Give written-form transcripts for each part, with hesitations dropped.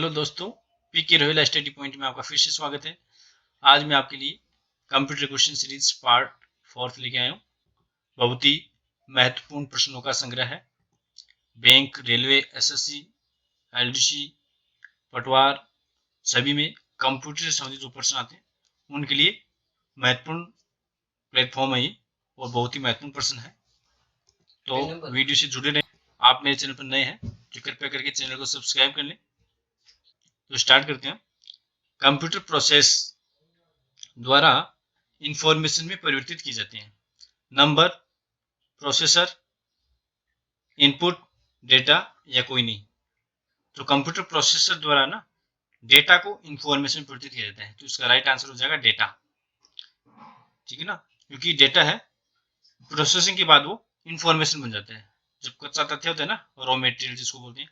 Hello दोस्तों, पीके Rohilla study point में आपका फिर से स्वागत है। आज मैं आपके लिए कंप्यूटर क्वेश्चन सीरीज पार्ट 4 लेके आया हूँ। बहुत ही महत्वपूर्ण प्रश्नों का संग्रह है। बैंक, रेलवे, एसएससी, एलडीसी, पटवार सभी में कंप्यूटर से संबंधित जो प्रश्न आते हैं उनके लिए महत्वपूर्ण प्लेटफॉर्म है ये और बहुत ही महत्वपूर्ण प्रश्न है। तो वीडियो से जुड़े रहें। आप मेरे चैनल पर नए हैं तो कृपया करके चैनल को सब्सक्राइब कर लें। तो स्टार्ट करते हैं। कंप्यूटर प्रोसेस द्वारा इंफॉर्मेशन में परिवर्तित की जाती हैं। नंबर, प्रोसेसर, इनपुट, डेटा या कोई नहीं। तो कंप्यूटर प्रोसेसर द्वारा ना डेटा को इंफॉर्मेशन में परिवर्तित किया जाता है। तो इसका राइट आंसर हो जाएगा डेटा। ठीक है ना, क्योंकि डेटा है, प्रोसेसिंग के बाद वो इंफॉर्मेशन बन जाता है। जब कच्चा तथ्य होता है ना, रॉ मेटेरियल जिसको बोलते हैं,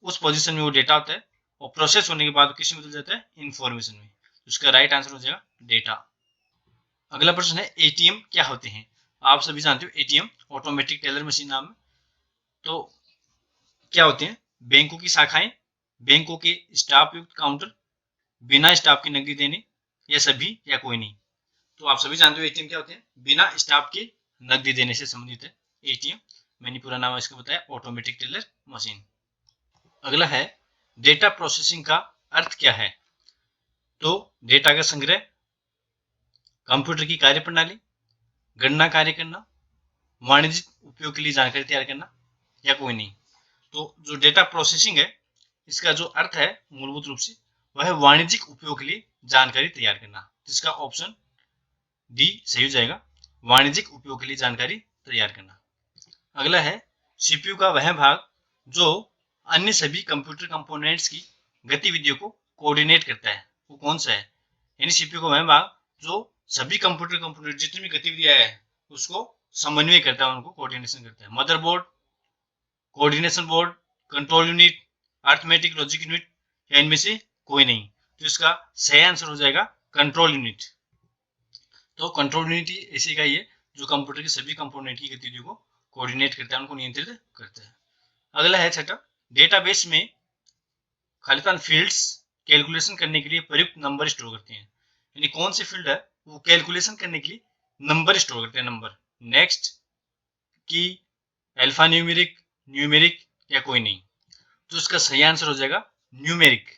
उस पोजीशन में वो डेटा होता है और प्रोसेस होने के बाद किस में बदल जाता है, इंफॉर्मेशन में। तो इसका राइट आंसर हो जाएगा डेटा। अगला प्रश्न है एटीएम क्या होते हैं। आप सभी जानते हो एटीएम ऑटोमेटिक टेलर मशीन नाम है। तो क्या होते हैं, बैंकों की शाखाएं, बैंकों के स्टाफ युक्त काउंटर, बिना स्टाफ के नकदी देने, या सभी या कोई नहीं। तो आप सभी जानते हो एटीएम क्या होते हैं, बिना स्टाफ के नकदी देने से संबंधित है एटीएम। मैंने पूरा नाम इसका बताया, ऑटोमेटिक टेलर मशीन। अगला है डेटा प्रोसेसिंग का अर्थ क्या है। तो डेटा का संग्रह, कंप्यूटर की कार्यप्रणाली, गणना कार्य करना, वाणिज्यिक उपयोग के लिए जानकारी तैयार करना या कोई नहीं। तो जो डेटा प्रोसेसिंग है इसका जो अर्थ है मूलभूत रूप से वह है वाणिज्यिक उपयोग के लिए जानकारी तैयार करना, जिसका ऑप्शन डी सही हो जाएगा, वाणिज्यिक उपयोग के लिए जानकारी तैयार करना। अगला है सीपीयू का वह भाग जो अन्य सभी कंप्यूटर कंपोनेंट्स की गतिविधियों को कोऑर्डिनेट करता है, वो कौन सा है। यानी सीपीयू का वह भाग जो सभी कंप्यूटर कंपोनेंट जितनी भी गतिविधियां है उसको समन्वय करता है, उनको कोऑर्डिनेशन करता है। Motherboard, coordination board, control unit, arithmetic logic unit या इनमें से कोई नहीं। तो इसका सही आंसर हो जाएगा कंट्रोल यूनिट। तो कंट्रोल यूनिट ऐसी इकाई है जो कंप्यूटर के सभी कंपोनेंट की गतिविधियों को कोऑर्डिनेट करता है, उनको नियंत्रित करता है। अगला है छठा, डेटाबेस में खालिस्तान फील्ड्स कैलकुलेशन करने के लिए प्रयुक्त नंबर स्टोर करते हैं। यानी कौन सी फील्ड है वो कैलकुलेशन करने के लिए नंबर स्टोर करते हैं। नंबर, नेक्स्ट, की, अल्फा न्यूमेरिक, न्यूमेरिक या कोई नहीं। तो इसका सही आंसर हो जाएगा न्यूमेरिक।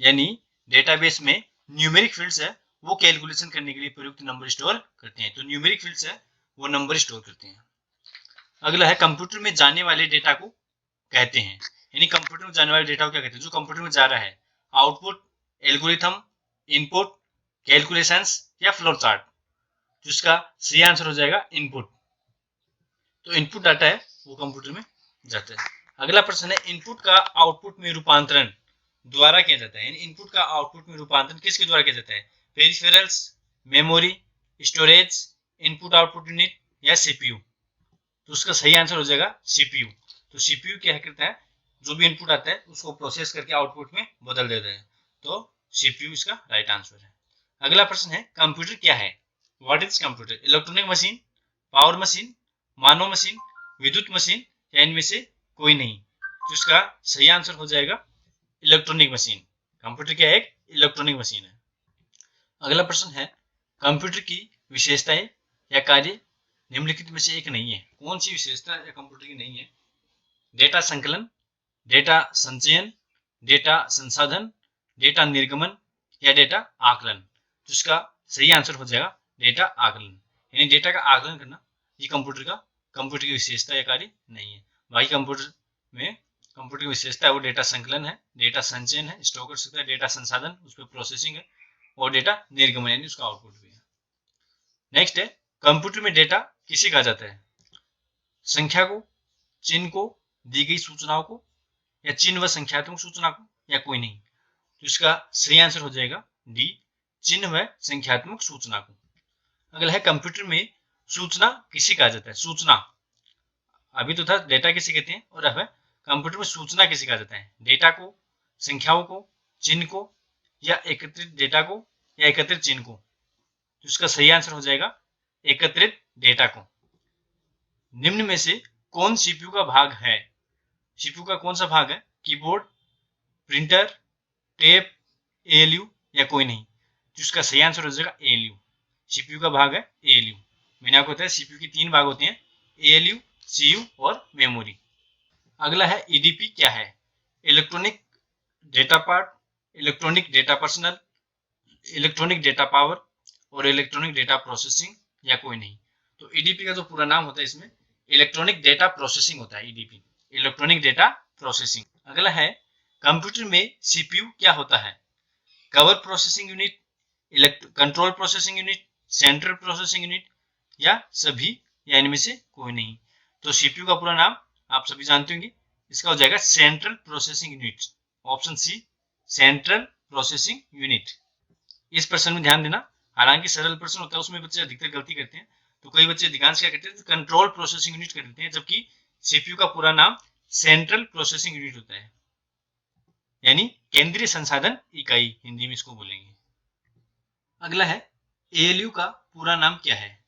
यानी डेटाबेस में न्यूमेरिक फील्ड्स है वो कैलकुलेशन करने के लिए प्रयुक्त नंबर स्टोर करते हैं। तो न्यूमेरिक फील्ड्स है वो नंबर स्टोर करते हैं। अगला है कंप्यूटर में जाने वाले डेटा को कहते हैं। यानी कंप्यूटर में जाने वाले डेटा को क्या कहते हैं, जो कंप्यूटर में जा रहा है। आउटपुट, एल्गोरिथम, इनपुट, कैलकुलेशंस या फ्लो चार्ट। जिसका सही आंसर हो जाएगा इनपुट। तो इनपुट डाटा है वो कंप्यूटर में जाता है। अगला प्रश्न है इनपुट का आउटपुट में रूपांतरण द्वारा किया जाता है। यानी इनपुट का आउटपुट में रूपांतरण किसके द्वारा किया जाता है, peripherals, memory, storage, input output unit या सीपीयू। तो उसका सही आंसर हो जाएगा सीपीयू। तो सीपीयू क्या करता है, जो भी इनपुट आता है उसको प्रोसेस करके आउटपुट में बदल देता है। तो सीपीयू इसका राइट आंसर है। अगला प्रश्न है कंप्यूटर क्या है। What is computer, electronic machine, power machine, Manav machine, विद्युत मशीन या इनमें से कोई नहीं। तो इसका सही आंसर हो जाएगा इलेक्ट्रॉनिक मशीन। कंप्यूटर क्या है, एक इलेक्ट्रॉनिक मशीन है। अगला प्रश्न है कंप्यूटर की विशेषताएं या कार्य निम्नलिखित में से एक नहीं है। कौन सी विशेषता या कंप्यूटर की नहीं है, डेटा संकलन, डेटा संचयन, डेटा संसाधन, डेटा निर्गमन या डेटा आकलन। तो इसका सही आंसर हो जाएगा डेटा आकलन। यानी डेटा का आकलन करना ये कंप्यूटर की विशेषता या कार्य नहीं है। बाकी कंप्यूटर की विशेषता है वो डेटा संकलन है, डेटा संचयन है, स्टोर कर सकता है, डेटा संसाधन उस पर प्रोसेसिंग है, और डेटा निर्गमन यानी उसका आउटपुट भी है। नेक्स्ट है कंप्यूटर में डेटा किसे कहा जाता है, संख्या को, चिन्ह को, दी गई सूचनाओं को या चिन्ह व संख्यात्मक सूचना को या कोई नहीं। तो इसका सही आंसर हो जाएगा डी, चिन्ह व संख्यात्मक सूचना को। अगला है कंप्यूटर में सूचना किसे कहा जाता है। सूचना अभी तो था डेटा किसे कहते हैं, और अब है कंप्यूटर में सूचना किसे कहा जाता है, डेटा को, संख्याओं को, चिन्ह को या एकत्रित डेटा को या एकत्रित चिन्ह को। तो इसका सही आंसर हो जाएगा एकत्रित डेटा को। निम्न में से कौन सीपीयू का भाग है, सीपीयू का कौन सा भाग है, कीबोर्ड, प्रिंटर, टेप, ALU या कोई नहीं? तो इसका सही आंसर हो जाएगा ALU। CPU का भाग है ALU। मैंने आपको बताया CPU के 3 भाग होते हैं, ALU, CU और मेमोरी। अगला है EDP क्या है? Electronic data part, electronic data personal, electronic data power और इलेक्ट्रॉनिक डेटा प्रोसेसिंग या कोई नहीं? तो EDP का जो पूरा नाम होता है इसमें इलेक्ट्रॉनिक डेटा प्रोसेसिंग होता है। EDP electronic data processing. अगला है कंप्यूटर में CPU क्या होता है? Cover processing unit, control processing unit, central processing unit या सभी या इनमें से कोई नहीं? तो CPU का पूरा नाम आप सभी जानते होंगे, इसका हो जाएगा central processing unit. Option C, central processing unit. इस प्रश्न में ध्यान देना, हालांकि सरल प्रश्न होता है उसमें बच्चे अधिकतर गलती करते हैं। तो कई बच्चे अधिकांश क्या करते हैं, कंट्रोल प्रोसेसिंग यूनिट कर देते हैं, जबकि CPU का पूरा नाम सेंट्रल प्रोसेसिंग यूनिट होता है, यानी केंद्रीय संसाधन इकाई हिंदी में इसको बोलेंगे। अगला है ALU का पूरा नाम क्या है?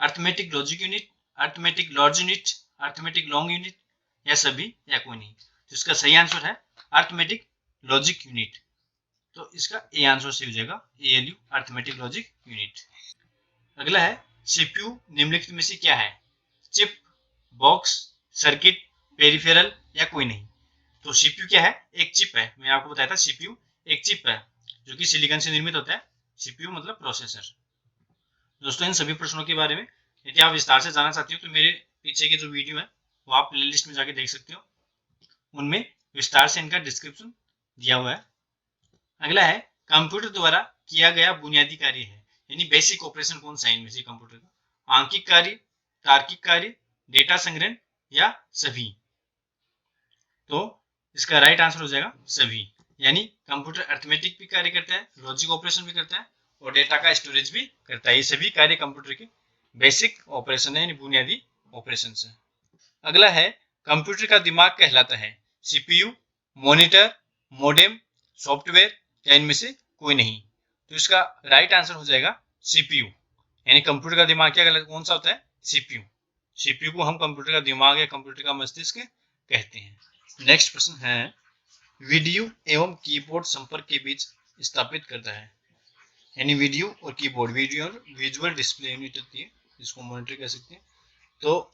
Arithmetic logic unit, arithmetic large unit, arithmetic long unit या सभी या कोई नहीं? तो इसका सही आंसर है अर्थमेटिक लॉजिक यूनिट। तो इसका ए आंसर से हो जाएगा ALU, अर्थमेटिक लॉजिक यूनिट। अगला है CPU निम्नलिखित में से क्या है? चिप, बॉक्स, सर्किट, पेरिफेरल या कोई नहीं? तो CPU क्या है? एक चिप है। मैं आपको बताया था CPU एक चिप है जो कि सिलिकॉन से निर्मित होता है। CPU मतलब प्रोसेसर। दोस्तों इन सभी प्रश्नों के बारे में यदि आप विस्तार से जानना चाहते हो तो मेरे पीछे के जो वीडियो है वो आप प्लेलिस्ट में जाके देख सकते हो, उनमें विस्तार से इनका डिस्क्रिप्शन दिया हुआ है। अगला है कंप्यूटर द्वारा किया गया बुनियादी कार्य है, यानी बेसिक ऑपरेशन कौन सा है इनमें से कंप्यूटर का? आंकिक कार्य, तार्किक कार्य, डेटा संग्रहण या सभी? तो इसका राइट आंसर हो जाएगा सभी, यानी कंप्यूटर अर्थमेटिक भी कार्य करता है, लॉजिक ऑपरेशन भी करता है और डेटा का स्टोरेज भी करता है। ये सभी कार्य कंप्यूटर के बेसिक ऑपरेशन है, यानी बुनियादी ऑपरेशन है। अगला है कंप्यूटर का दिमाग कहलाता है CPU, मॉनिटर, मॉडेम, सॉफ्टवेयर या इनमें से कोई नहीं? तो इसका राइट आंसर हो जाएगा CPU, यानी कंप्यूटर का दिमाग क्या कहलाता है, कौन सा होता है? CPU। CPU को हम कंप्यूटर का दिमाग या कंप्यूटर का मस्तिष्क कहते हैं। नेक्स्ट प्रश्न है वीडियो एवं कीबोर्ड संपर्क के बीच स्थापित करता है, यानी वीडियो और कीबोर्ड, वीडियो और विजुअल डिस्प्ले यूनिट होती है जिसको मॉनिटर कह सकते हैं। तो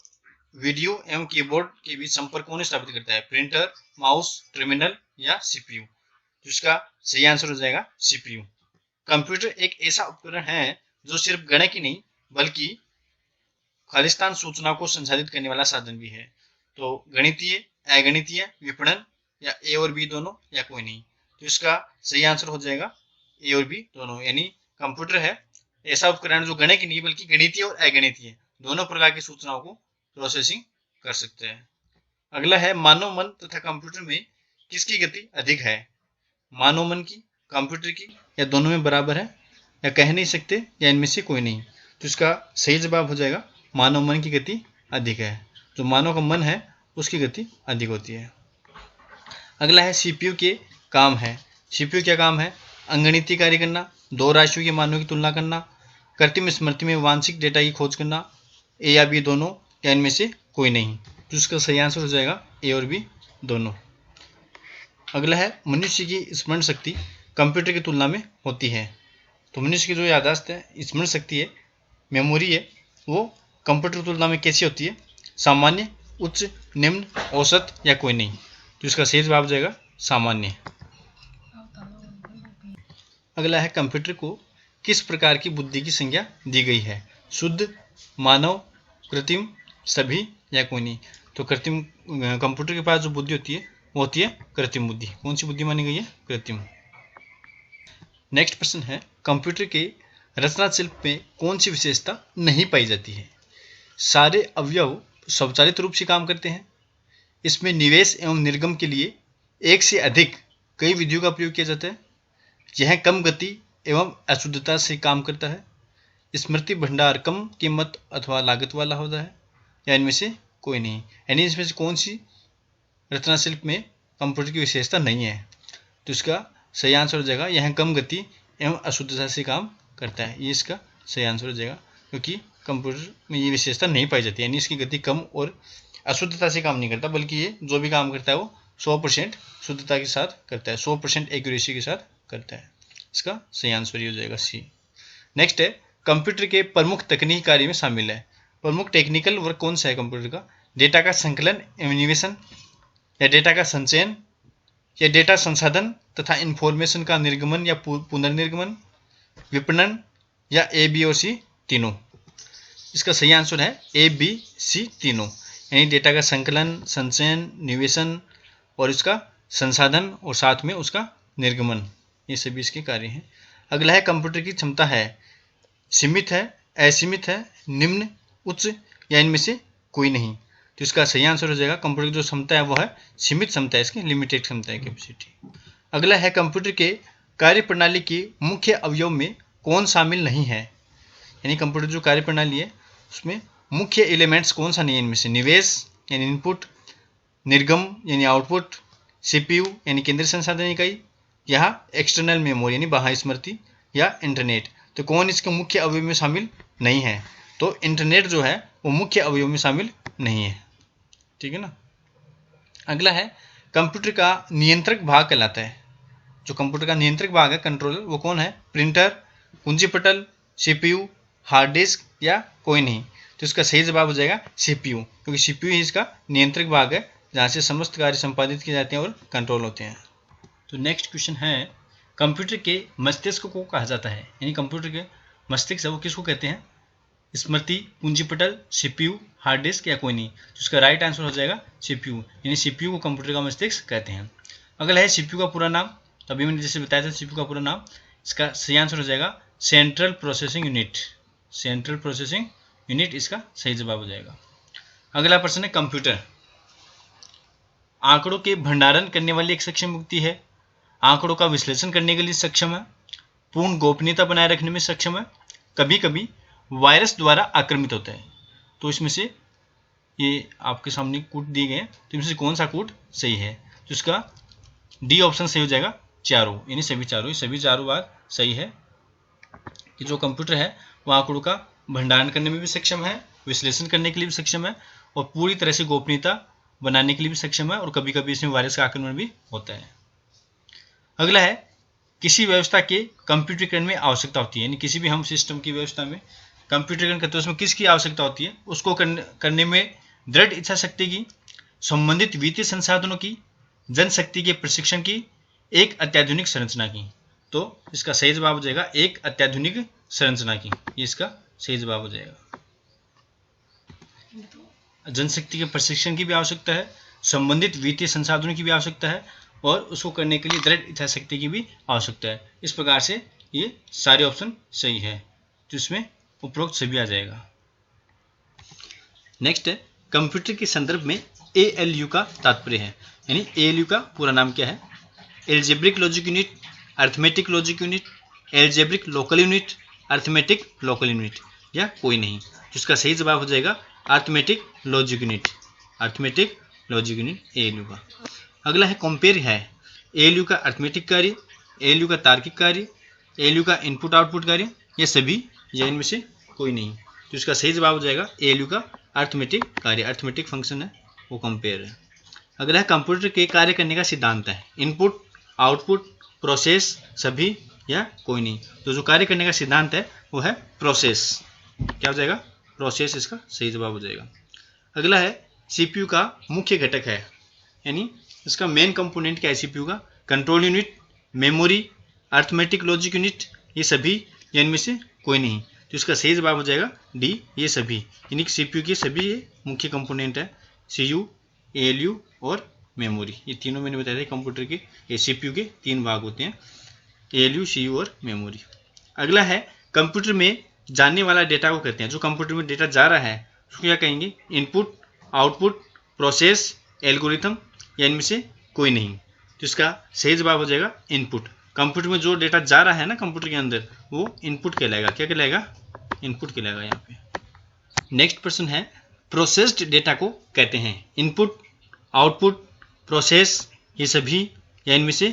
वीडियो एवं कीबोर्ड के बीच संपर्क कौन स्थापित करता है? प्रिंटर, माउस, टर्मिनल या CPU? तो इसका सही आंसर हो जाएगा CPU। कंप्यूटर एक ऐसा उपकरण है जो सिर्फ गणक ही नहीं बल्कि खालिस्तान सूचना को संसाधित करने वाला साधन भी है। तो गणितीय, अगणितीय, विपणन या ए और बी दोनों या कोई नहीं? तो इसका सही आंसर हो जाएगा ए और बी दोनों, यानी कंप्यूटर है ऐसा उपकरण जो गणक ही नहीं बल्कि गणितीय और अगणितीय दोनों प्रकार की सूचनाओं को प्रोसेसिंग कर सकते हैं। अगला है मानव मन तथा कंप्यूटर में किसकी गति अधिक है? मानव मन की, कंप्यूटर की या दोनों में बराबर है या कह नहीं सकते या इनमें से कोई नहीं? तो इसका सही जवाब हो जाएगा मानव मन की गति अधिक है। जो मानव का मन है उसकी गति अधिक होती है। अगला है CPU के काम है। CPU क्या काम है? अंगणितीय कार्य करना, दो राशियों के मानों की तुलना करना, कृत्रिम स्मृति में वांछित डेटा की खोज करना, ए या बी दोनों या इनमें से कोई नहीं? तो इसका सही आंसर हो जाएगा ए और बी दोनों। अगला है मनुष्य की स्मरण शक्ति कंप्यूटर की तुलना में होती है। तो मनुष्य की जो याददाश्त है, स्मरण शक्ति है, मेमोरी है, वो कंप्यूटर की तुलना में कैसी होती है? सामान्य, उच्च, निम्न, औसत या कोई नहीं? तो इसका सही जवाब हो जाएगा सामान्य। अगला है कंप्यूटर को किस प्रकार की बुद्धि की संज्ञा दी गई है? शुद्ध, मानव, कृत्रिम, सभी या कोई नहीं? तो कृत्रिम, कंप्यूटर के पास जो बुद्धि होती है वो होती है कृत्रिम बुद्धि। कौन सी बुद्धि मानी गई है? कृत्रिम। नेक्स्ट प्रश्न है कंप्यूटर के रचना शिल्प में कौन सी विशेषता नहीं पाई जाती है? सारे अवयव स्वचालित रूप से काम करते हैं, इसमें निवेश एवं निर्गम के लिए एक से अधिक कई विधियों का प्रयोग किया जाता है, यह कम गति एवं अशुद्धता से काम करता है, स्मृति भंडार कम कीमत अथवा लागत वाला होता है या इनमें से कोई नहीं? यानी इसमें से कौन सी रचना शिल्प में कंप्यूटर की विशेषता नहीं है? तो इसका सही आंसर हो जाएगा यह कम गति एवं अशुद्धता से काम करता है। ये इसका सही आंसर हो जाएगा, क्योंकि कंप्यूटर में ये विशेषता नहीं पाई जाती, यानी इसकी गति कम और अशुद्धता से काम नहीं करता, बल्कि ये जो भी काम करता है वो 100% शुद्धता के साथ करता है, 100% एक्यूरेसी के साथ करता है। इसका सही आंसर ये हो जाएगा सी। नेक्स्ट है, कंप्यूटर के प्रमुख तकनीकी कार्य में शामिल है। प्रमुख टेक्निकल वर्क कौन सा है कंप्यूटर का? डेटा का संकलन एनिमेशन, या डेटा का संचयन, या डेटा संसाधन तथा इंफॉर्मेशन का निर्गमन या पुनर्निर्गमन, विपणन, या ए बी और सी तीनों। इसका सही आंसर है ए बी सी तीनों, यानी डेटा का संकलन, संचयन, निवेशन और इसका संसाधन और साथ में उसका निर्गमन, ये सभी इसके कार्य हैं। अगला है, कंप्यूटर की क्षमता है सीमित है, असीमित है, निम्न, उच्च या इनमें से कोई नहीं। तो इसका सही आंसर हो जाएगा कंप्यूटर की जो क्षमता है वो है सीमित क्षमता है, इसकी लिमिटेड क्षमता है, कैपेसिटी। अगला है, कंप्यूटर के कार्यप्रणाली के मुख्य अवयव में कौन शामिल नहीं है? यानी कंप्यूटर जो कार्यप्रणाली है उसमें मुख्य एलिमेंट्स कौन सा नहीं है? इनमें से निवेश यानी इनपुट, निर्गम यानी आउटपुट, सीपीयू यानी केंद्रीय संसाधन इकाई, या एक्सटर्नल मेमोरी यानी बाह्य स्मृति, या इंटरनेट। तो कौन इसके मुख्य अवयव में शामिल नहीं है? तो इंटरनेट जो है वो मुख्य अवयव में शामिल नहीं है, ठीक है ना। अगला है, कंप्यूटर का नियंत्रक भाग कहलाता है। जो कंप्यूटर का नियंत्रक भाग है, कंट्रोलर, वो कौन है? प्रिंटर, कुंजी पटल, सीपीयू, हार्ड डिस्क, या कोई नहीं। तो इसका सही जवाब हो जाएगा सीपीयू, क्योंकि सीपीयू ही इसका नियंत्रक भाग है जहाँ से समस्त कार्य संपादित किए जाते हैं और कंट्रोल होते हैं। तो नेक्स्ट क्वेश्चन है, कंप्यूटर के मस्तिष्क को कहा जाता है, यानी कंप्यूटर के मस्तिष्क है वो किसको कहते हैं? स्मृति, कुंजी पटल, सीपीयू, हार्ड डिस्क, या कोई नहीं। तो इसका राइट आंसर हो जाएगा सीपीयू, यानी सीपीयू को कंप्यूटर का मस्तिष्क कहते हैं। अगला है, सीपीयू का पूरा नाम। तो अभी मैंने जैसे बताया था सीपीयू का पूरा नाम, इसका सही आंसर हो जाएगा central processing unit. Central processing unit इसका सही जवाब हो जाएगा। अगला प्रश्न है, कंप्यूटर आंकड़ों के भंडारण करने वाली एक सक्षम युक्ति है, आंकड़ों का विश्लेषण करने के लिए सक्षम है, पूर्ण गोपनीयता बनाए रखने में सक्षम है, कभी कभी वायरस द्वारा आक्रमित होता है। तो इसमें से ये आपके सामने कोड दिए गए हैं, तो इनमें से कौन सा कोड सही है? तो इसका डी ऑप्शन सही हो जाएगा, चारों, यानी सभी चारों बात सही है कि जो कंप्यूटर है वो आंकड़ों का भंडारण करने में भी सक्षम है, विश्लेषण करने के लिए भी सक्षम है, और पूरी तरह से गोपनीयता बनाने के लिए भी सक्षम है, और कभी कभी इसमें वायरस का आक्रमण भी होता है। अगला है, किसी व्यवस्था के कंप्यूटरीकरण में आवश्यकता होती है, यानी किसी भी हम सिस्टम की व्यवस्था में कंप्यूटरीकरण करते हैं उसमें किसकी आवश्यकता होती है? उसको करने में दृढ़ इच्छा शक्ति की, संबंधित वित्तीय संसाधनों की, जनशक्ति के प्रशिक्षण की, एक अत्याधुनिक संरचना की। तो इसका सही जवाब हो जाएगा एक अत्याधुनिक संरचना की, ये इसका सही जवाब हो जाएगा। जनशक्ति के प्रशिक्षण की भी आवश्यकता है, संबंधित वित्तीय संसाधनों की भी आवश्यकता है, और उसको करने के लिए दृढ़ इच्छा शक्ति की भी आवश्यकता है। इस प्रकार से ये सारे ऑप्शन सही है, जिसमें उपरोक्त सभी आ जाएगा। नेक्स्ट है, कंप्यूटर के संदर्भ में ALU का तात्पर्य है, यानी ALU का पूरा नाम क्या है? Algebraic logic unit, arithmetic logic unit, algebraic local unit, arithmetic local unit, या कोई नहीं। जिसका सही जवाब हो जाएगा arithmetic logic unit, arithmetic logic unit ALU का। अगला है, कंपेयर है ALU का अर्थमेटिक कार्य, ALU का तार्किक कार्य, ALU का इनपुट आउटपुट कार्य, ये सभी या इनमें से कोई नहीं। तो इसका सही जवाब हो जाएगा ALU का अर्थमेटिक कार्य, अर्थमेटिक फंक्शन है वो कंपेयर है। अगला है, कंप्यूटर के कार्य करने का सिद्धांत है, इनपुट, आउटपुट, प्रोसेस, सभी या कोई नहीं। तो जो कार्य करने का सिद्धांत है वो है प्रोसेस, क्या हो जाएगा? प्रोसेस इसका सही जवाब हो जाएगा। अगला है, CPU का मुख्य घटक है, यानी इसका मेन कंपोनेंट क्या है CPU का? Control unit, memory, arithmetic logic unit, ये सभी या इनमें से कोई नहीं। तो इसका सही जवाब हो जाएगा डी, ये सभी, यानी CPU के सभी ये मुख्य कंपोनेंट है, CU, ALU और मेमोरी। ये तीनों मैंने बताया था कंप्यूटर के, ये CPU के 3 भाग होते हैं, ALU, CU और मेमोरी। अगला है, कंप्यूटर में जाने वाला डेटा को कहते हैं, जो कंप्यूटर में डेटा जा रहा है उसको क्या कहेंगे? इनपुट, आउटपुट, प्रोसेस, एल्गोरिथम, या इनमें से कोई नहीं। तो इसका सही जवाब हो जाएगा इनपुट। कंप्यूटर में जो डेटा जा रहा है ना कंप्यूटर के अंदर, वो इनपुट कहलाएगा। क्या कहलाएगा? इनपुट कहलाएगा यहाँ पे। नेक्स्ट प्रश्न है, प्रोसेस्ड डेटा को कहते हैं इनपुट, आउटपुट, प्रोसेस, ये सभी या इनमें से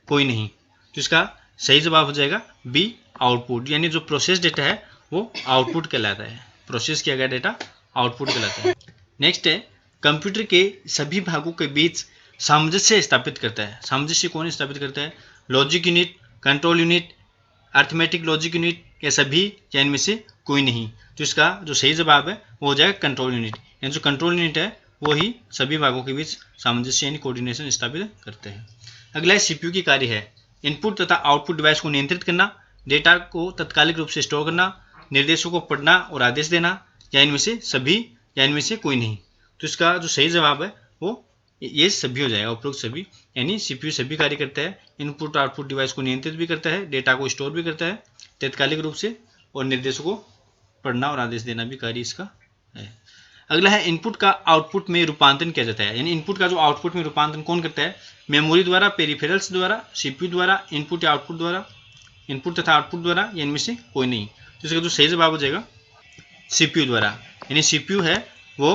कोई नहीं। तो इसका सही जवाब हो जाएगा बी, आउटपुट, यानी जो प्रोसेस डेटा है वो आउटपुट कहलाता है। प्रोसेस किया गया डेटा आउटपुट कहलाता है। नेक्स्ट है, कंप्यूटर के सभी भागों के बीच सामंजस्य स्थापित करता है। सामंजस्य कौन स्थापित करता है? Logic unit, control unit, arithmetic logic unit या सभी या इनमें से कोई नहीं। तो इसका जो सही जवाब है वो हो जाएगा कंट्रोल यूनिट। यानी जो कंट्रोल यूनिट है वो ही सभी भागों के बीच सामंजस्य यानी कोऑर्डिनेशन स्थापित करते हैं। अगला है सीपीयू की कार्य है इनपुट तथा आउटपुट डिवाइस को नियंत्रित करना, डेटा को तत्कालिक रूप से स्टोर करना, निर्देशों को पढ़ना और आदेश देना, या इनमें से सभी या इनमें से कोई नहीं। तो इसका जो सही जवाब है वो ये सभी हो जाएगा, उपरोक्त सभी। यानी सीपीयू सभी कार्य करता है, इनपुट आउटपुट डिवाइस को नियंत्रित भी करता है, डेटा को स्टोर भी करता है तत्कालिक रूप से, और निर्देशों को पढ़ना और आदेश देना भी कार्य इसका है। अगला है इनपुट का आउटपुट में रूपांतरण किया जाता है। यानी इनपुट का जो आउटपुट में रूपांतरण कौन करता है? मेमोरी द्वारा, पेरिफेरल्स द्वारा, सीपीयू द्वारा, इनपुट या आउटपुट द्वारा, इनपुट तथा आउटपुट द्वारा, या इनमें से कोई नहीं। तो इसका जो सही जवाब हो जाएगा सीपीयू द्वारा। यानी सीपीयू है वो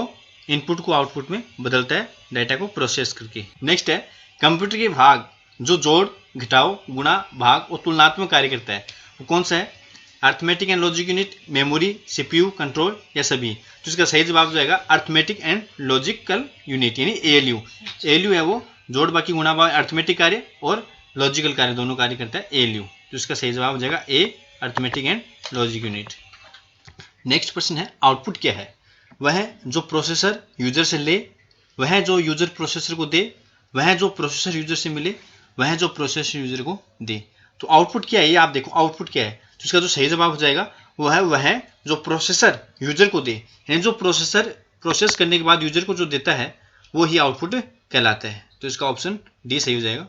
इनपुट को आउटपुट में बदलता है डाटा को प्रोसेस करके। नेक्स्ट है कंप्यूटर के भाग जो जोड़, घटाव, गुणा, भाग और तुलनात्मक कार्य करता है वो कौन सा है? Arithmetic and logic unit, memory, CPU, control या सभी। तो इसका सही जवाब जाएगा अर्थमेटिक एंड लॉजिकल यूनिट यानी एएलयू। एएलयू है वो जोड़, बाकी, गुणा, भाग, अर्थमेटिक कार्य और लॉजिकल कार्य दोनों कार्य करता है एएलयू। तो इसका सही जवाब हो जाएगा A, arithmetic and logic unit. Next प्रश्न है आउटपुट क्या है? वह जो प्रोसेसर यूजर से ले, वह जो यूजर प्रोसेसर को दे, वह जो प्रोसेसर यूजर से मिले, वह जो प्रोसेसर यूजर को दे। तो आउटपुट क्या है ये आप देखो, आउटपुट क्या है? तो इसका जो सही जवाब हो जाएगा वो है वह जो प्रोसेसर यूजर को दे, यानी जो प्रोसेसर प्रोसेस करने के बाद यूजर को जो देता है वो ही आउटपुट कहलाता है। तो इसका ऑप्शन डी सही हो जाएगा।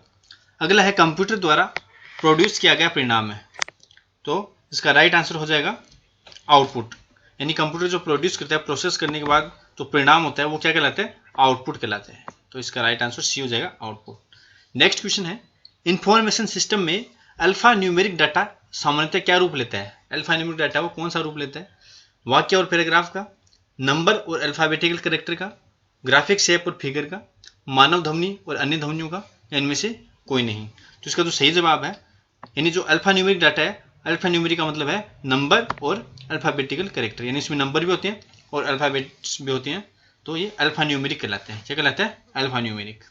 अगला है कंप्यूटर द्वारा प्रोड्यूस किया गया परिणाम है। तो इसका राइट आंसर हो जाएगा आउटपुट। यानी कंप्यूटर जो प्रोड्यूस करता है प्रोसेस करने के बाद जो परिणाम होता है वो क्या कहलाता है? आउटपुट कहलाता है। तो इसका राइट आंसर सी हो जाएगा आउटपुट। नेक्स्ट क्वेश्चन है इंफॉर्मेशन सिस्टम में अल्फा न्यूमेरिक डाटा सामान्यतः क्या रूप लेता है? अल्फा न्यूमेरिक डाटा वो कौन सा रूप लेता है? वाक्य और पैराग्राफ का, नंबर और अल्फाबेटिकल कैरेक्टर का, ग्राफिक शेप और फिगर का, मानव ध्वनि और अन्य ध्वनियों का, या इनमें से कोई नहीं। तो इसका जो सही जवाब है यानी जो अल्फा न्यूमेरिक डाटा है, अल्फा न्यूमेरिक का मतलब है नंबर और अल्फाबेटिकल कैरेक्टर, यानी इसमें नंबर भी होते हैं और अल्फाबेट्स भी होते हैं। तो ये अल्फा न्यूमेरिक कहलाते हैं। क्या कहलाता है? Alpha numeric.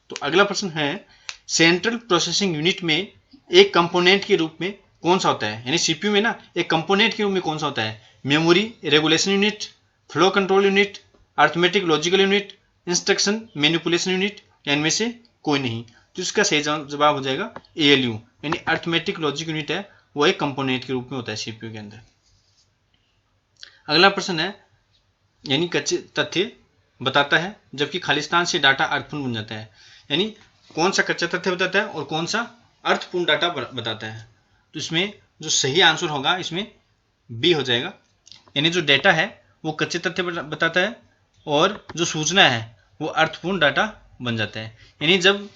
तो अगला प्रश्न है सेंट्रल प्रोसेसिंग यूनिट में एक कंपोनेंट के रूप में कौन सा होता है? यानी सीपीयू में ना एक कंपोनेंट के रूप में कौन सा होता है? Memory, regulation unit, flow control unit, arithmetic logical unit, instruction manipulation unit, या इनमें से कोई नहीं। तो इसका सही जवाब हो जाएगा एएलयू, यानी अर्थमेटिक लॉजिक यूनिट है वो एक कंपोनेंट के रूप में होता है सीपीयू के अंदर। अगला प्रश्न है यानी कच्चे तथ्य बताता है जबकि खालिस्तान से डाटा अर्थपूर्ण बन जाता है। यानी कौन सा कच्चा तथ्य बताता है और कौन सा अर्थपूर्ण डाटा बताता है। तो इसमें जो सही आंसर होगा इसमें बी हो जाएगा। यानी जो डेटा है वो कच्चे तथ्य बताता है और जो सूचना है वो अर्थपूर्ण डाटा बन जाता है। यानी जब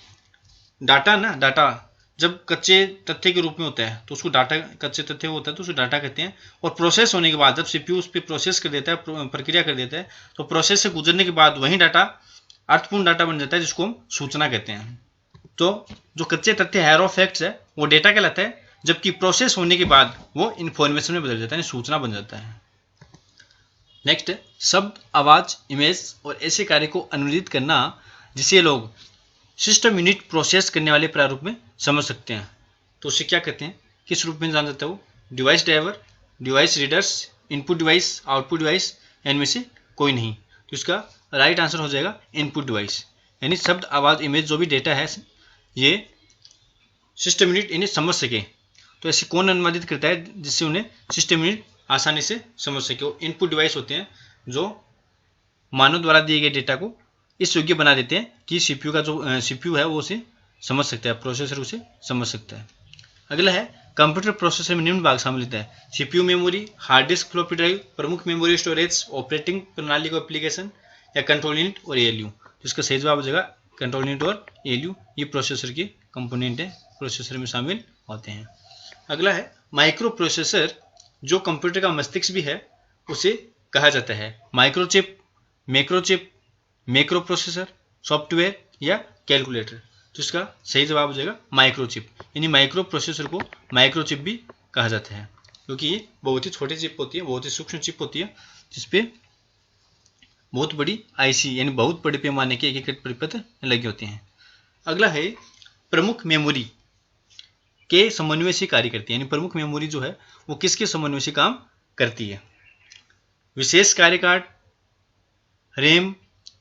डाटा जब कच्चे तथ्य के रूप में होता है तो उसको डाटा, कच्चे तथ्य होता है तो उसको डाटा कहते हैं। और प्रोसेस होने के बाद जब सीपीयू उस पर प्रोसेस कर देता है, प्रक्रिया कर देता है, तो प्रोसेस से गुजरने के बाद वही डाटा अर्थपूर्ण डाटा बन जाता है जिसको हम सूचना कहते हैं। तो जो कच्चे तथ्य है रॉ फैक्ट्स है वो डेटा कहलाता है, जबकि प्रोसेस होने के बाद वो इन्फॉर्मेशन में बदल जाता है, सूचना बन जाता है। नेक्स्ट है शब्द, आवाज, इमेज और ऐसे कार्य को अनुवादित करना जिसे लोग सिस्टम यूनिट प्रोसेस करने वाले प्रारूप में समझ सकते हैं। तो उसे क्या कहते हैं, किस रूप में जान जाता है वो? Device driver, device readers, input device, output device, इनमें से कोई नहीं। तो इसका राइट आंसर हो जाएगा इनपुट डिवाइस। यानी शब्द, आवाज, इमेज जो भी डेटा है ये सिस्टम यूनिट इन्हें समझ सके। तो ऐसे कौन अनुवादित करता है जिससे उन्हें सिस्टम यूनिट आसानी से समझ सके? वो इनपुट डिवाइस होते हैं जो मानव द्वारा दिए गए डेटा को इस योग्य बना देते हैं कि सीपीयू का जो सीपीयू है वो उसे समझ सकता है, प्रोसेसर उसे समझ सकता है। अगला है कंप्यूटर प्रोसेसर में निम्न भाग शामिल होता है: CPU memory, hard disk, floppy drive, प्रमुख मेमोरी स्टोरेज, ऑपरेटिंग प्रणाली को एप्लीकेशन, या कंट्रोल यूनिट और एएलयू। तो इसका सही जवाब हो जाएगा कंट्रोल यूनिट और एएलयू। ये प्रोसेसर के कंपोनेंट है, प्रोसेसर में शामिल होते हैं। अगला है माइक्रो प्रोसेसर जो कंप्यूटर का मस्तिष्क भी है उसे कहा जाता है: माइक्रोचिप, मैक्रोचिप, मैक्रो प्रोसेसर, सॉफ्टवेयर या कैलकुलेटर। तो इसका सही जवाब हो जाएगा माइक्रोचिप। यानी माइक्रो प्रोसेसर को माइक्रोचिप भी कहा जाता है क्योंकि ये बहुत ही छोटी चिप होती है, बहुत ही सूक्ष्म चिप होती है जिसपे बहुत बड़ी आईसी यानी बहुत बड़े पैमाने के एकीकृत परिपथ लगे होते हैं। अगला है प्रमुख मेमोरी के समन्वय से कार्य करती है, यानी प्रमुख मेमोरी जो है वो किसके समन्वय से काम करती है? विशेष कार्य कार्ड, रैम,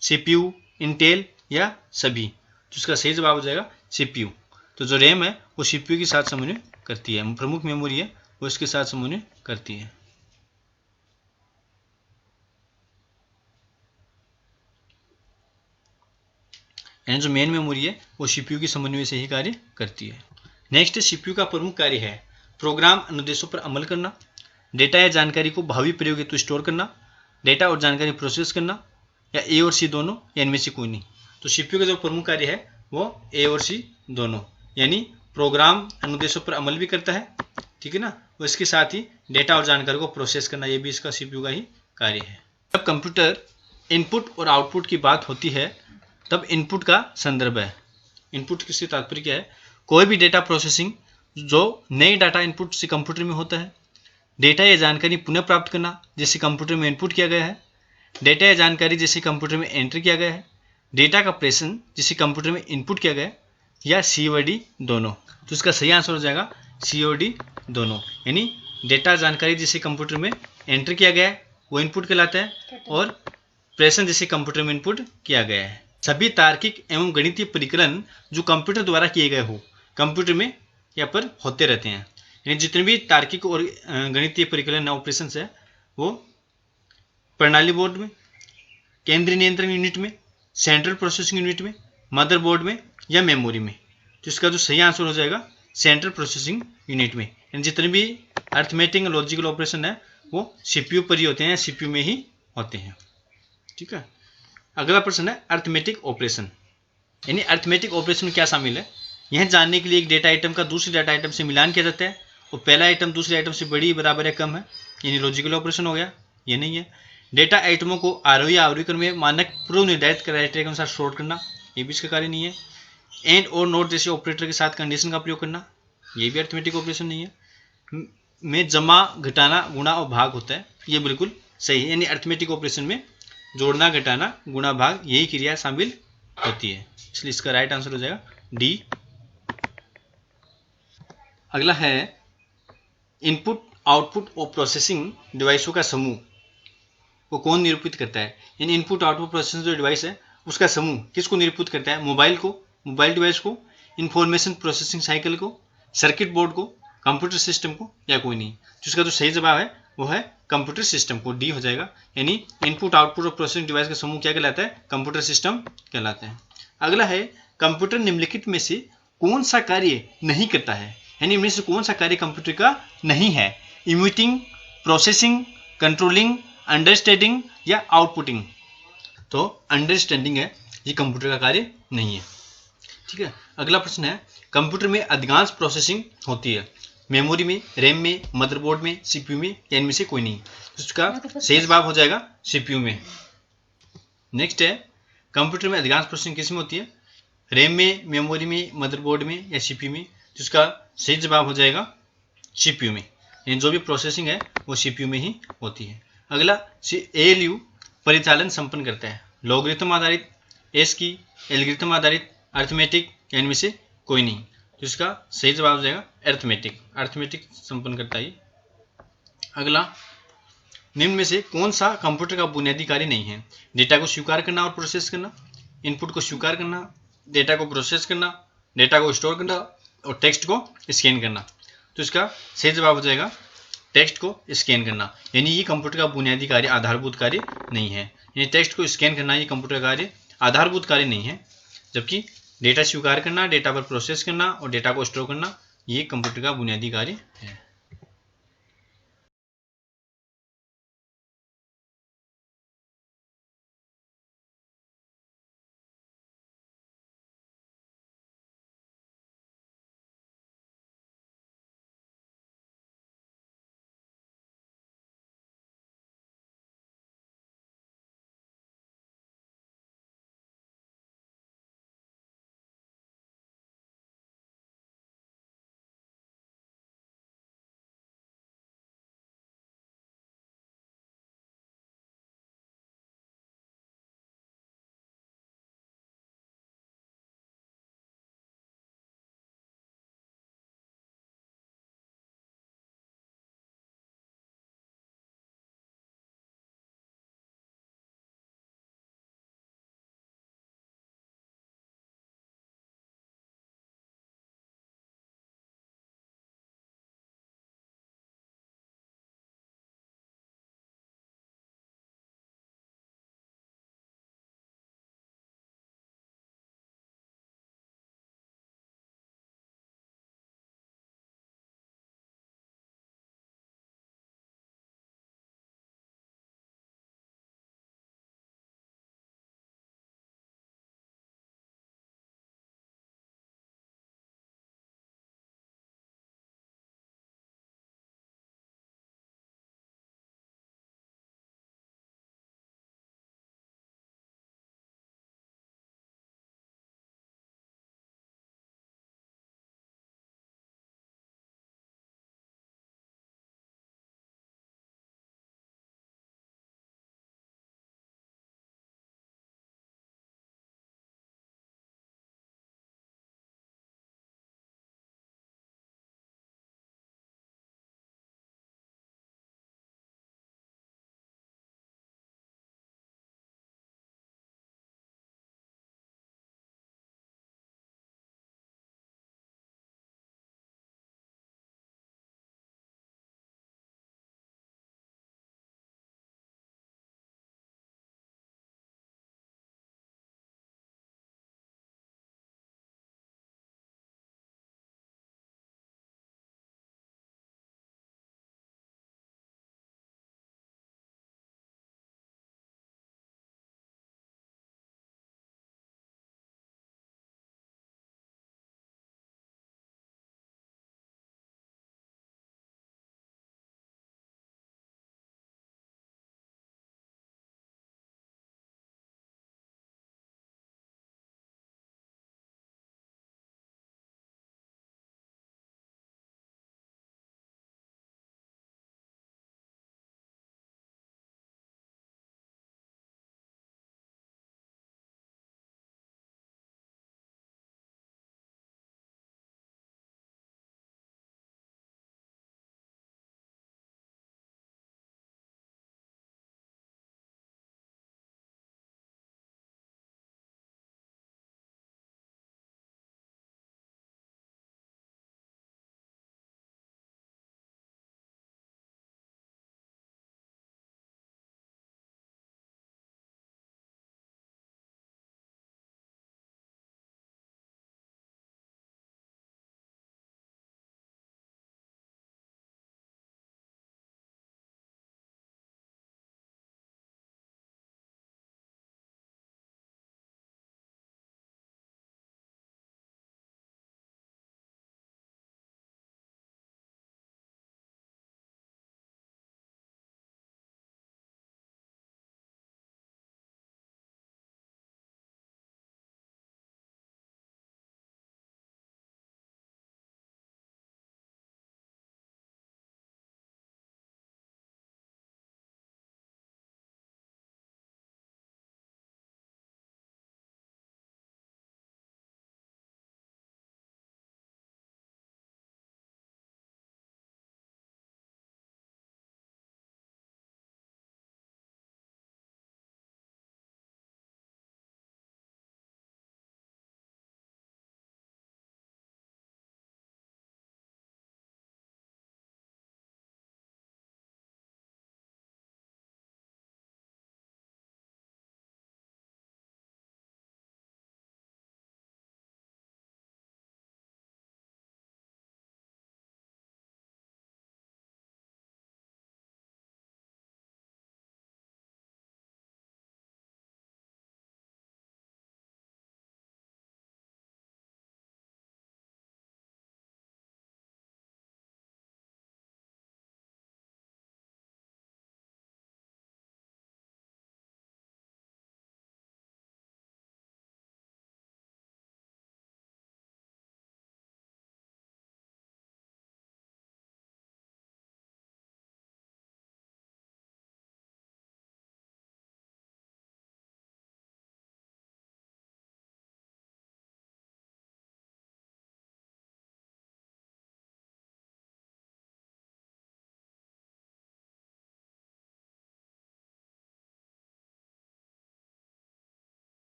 सीपीयू, इंटेल या सभी? तो इसका सही जवाब हो जाएगा सीपीयू। तो जो रैम है वो सीपीयू के साथ समन्वय करती है, प्रमुख मेमोरी है वो इसके साथ समन्वय करती है। यानी जो मेन मेमोरी है वो सीपीयू की समन्वय से ही कार्य करती है। नेक्स्ट, सीपीयू का प्रमुख कार्य है प्रोग्राम अनुदेशों पर अमल करना, डेटा या जानकारी को भावी प्रयोग हेतु स्टोर करना, डेटा और जानकारी प्रोसेस करना, या ए और सी दोनों, या इनमें से कोई नहीं। तो सीपीयू का जो प्रमुख कार्य है वो ए और सी दोनों, यानी प्रोग्राम अनुदेशों पर अमल भी करता है, ठीक है ना, और इसके साथ ही डेटा और जानकारी को प्रोसेस करना, ये भी इसका सीपीयू का ही कार्य है। जब कंप्यूटर इनपुट और आउटपुट की बात होती है तब इनपुट का संदर्भ है। इनपुट किससे तात्पर्य क्या है? कोई भी डेटा प्रोसेसिंग जो नए डाटा इनपुट से कंप्यूटर में होता है, डेटा या जानकारी पुनः प्राप्त करना जिसे कंप्यूटर में इनपुट किया गया है, डेटा या जानकारी जिसे कंप्यूटर में एंटर किया गया है, डेटा का प्रेषण जिसे कंप्यूटर में इनपुट किया गया है, या सी और डी दोनों। तो इसका सही आंसर हो जाएगा सी और डी दोनों, यानी डेटा जानकारी जिसे कंप्यूटर में एंटर किया गया है वो इनपुट कहलाता है, और प्रेषण जिसे कंप्यूटर में इनपुट किया गया है। सभी तार्किक एवं गणितीय परिकलन जो कंप्यूटर द्वारा किए गए हो कंप्यूटर में यहाँ पर होते रहते हैं, यानी जितने भी तार्किक और गणितीय परिकलन ऑपरेशंस है वो प्रणाली बोर्ड में, केंद्रीय नियंत्रण यूनिट में, सेंट्रल प्रोसेसिंग यूनिट में, मदरबोर्ड में या मेमोरी में। तो इसका जो सही आंसर हो जाएगा सेंट्रल प्रोसेसिंग यूनिट में, यानी जितने भी अर्थमेटिक लॉजिकल ऑपरेशन है वो सीपीयू पर ही होते हैं, सीपीयू में ही होते हैं, ठीक है। अगला प्रश्न है अर्थमेटिक ऑपरेशन, यानी अर्थमेटिक ऑपरेशन में क्या शामिल है? यह जानने के लिए एक डेटा आइटम का दूसरे डाटा आइटम से मिलान किया जाता है और पहला आइटम दूसरे आइटम से बड़ी, बराबर या कम है, यानी लॉजिकल ऑपरेशन हो गया। ये नहीं है। डेटा आइटमों को आरोही या अवरोही क्रम में मानक पूर्व निर्धारित क्राइटेरिया के अनुसार सॉर्ट करना, ये भी इसका कार्य नहीं है। एंड और नॉट जैसे ऑपरेटर के साथ कंडीशन का प्रयोग करना, ये भी अर्थमेटिक ऑपरेशन नहीं है। में जमा, घटाना, गुणा और भाग होता है, ये बिल्कुल सही है, यानी अर्थमेटिक ऑपरेशन में जोड़ना, घटाना, गुणा, भाग यही क्रिया शामिल होती है, इसलिए इसका राइट आंसर हो जाएगा डी। अगला है इनपुट, आउटपुट और प्रोसेसिंग डिवाइसों का समूह को कौन निरूपित करता है? यानी इनपुट आउटपुट प्रोसेसिंग जो डिवाइस है उसका समूह किसको निरूपित करता है? मोबाइल को, मोबाइल डिवाइस को, इंफॉर्मेशन प्रोसेसिंग साइकिल को, सर्किट बोर्ड को, कंप्यूटर सिस्टम को, या कोई नहीं। तो इसका जो सही जवाब है वो है कंप्यूटर सिस्टम को, डी हो जाएगा। यानी इनपुट आउटपुट और प्रोसेसिंग डिवाइस का समूह क्या कहलाता है? कंप्यूटर सिस्टम कहलाता है। अगला है कंप्यूटर निम्नलिखित में से कौन सा कार्य नहीं करता है? यानी इनमें से कौन सा कार्य कंप्यूटर का नहीं है? इमिटिंग, प्रोसेसिंग, कंट्रोलिंग, अंडरस्टैंडिंग या आउटपुटिंग। तो अंडरस्टैंडिंग है, ये कंप्यूटर का कार्य नहीं है, ठीक है। अगला प्रश्न है कंप्यूटर में अधिकांश प्रोसेसिंग होती है मेमोरी में, रैम में, मदरबोर्ड में, सीपीयू में, या इनमें से कोई नहीं। तो इसका सही जवाब हो जाएगा सीपीयू में। नेक्स्ट है कंप्यूटर में अधिकांश प्रोसेसिंग किस में होती है? रैम में, मेमोरी में, मदरबोर्ड में या सीपीयू में। तो इसका सही जवाब हो जाएगा सीपीयू में, यानी जो भी प्रोसेसिंग है वो सीपीयू में ही होती है। अगला एएलयू परिचालन संपन्न करता है लॉगरिथम आधारित, एस्की, एल्गोरिथम आधारित, अर्थमेटिक, या इनमें से कोई नहीं। तो इसका सही जवाब हो जाएगा अर्थमेटिक, अर्थमेटिक संपन्न करता है। अगला निम्न में से कौन सा कंप्यूटर का बुनियादी कार्य नहीं है? डेटा को स्वीकार करना और प्रोसेस करना, इनपुट को स्वीकार करना, डेटा को प्रोसेस करना, डेटा को स्टोर करना और टेक्स्ट को स्कैन करना। तो इसका सही जवाब हो जाएगा टेक्स्ट को स्कैन करना, यानी ये कंप्यूटर का बुनियादी कार्य, आधारभूत कार्य नहीं है। यानी टेक्स्ट को स्कैन करना ये कंप्यूटर का कार्य, आधारभूत कार्य नहीं है, जबकि डेटा स्वीकार करना, डेटा पर प्रोसेस करना और डेटा को स्टोर करना ये कंप्यूटर का बुनियादी कार्य है।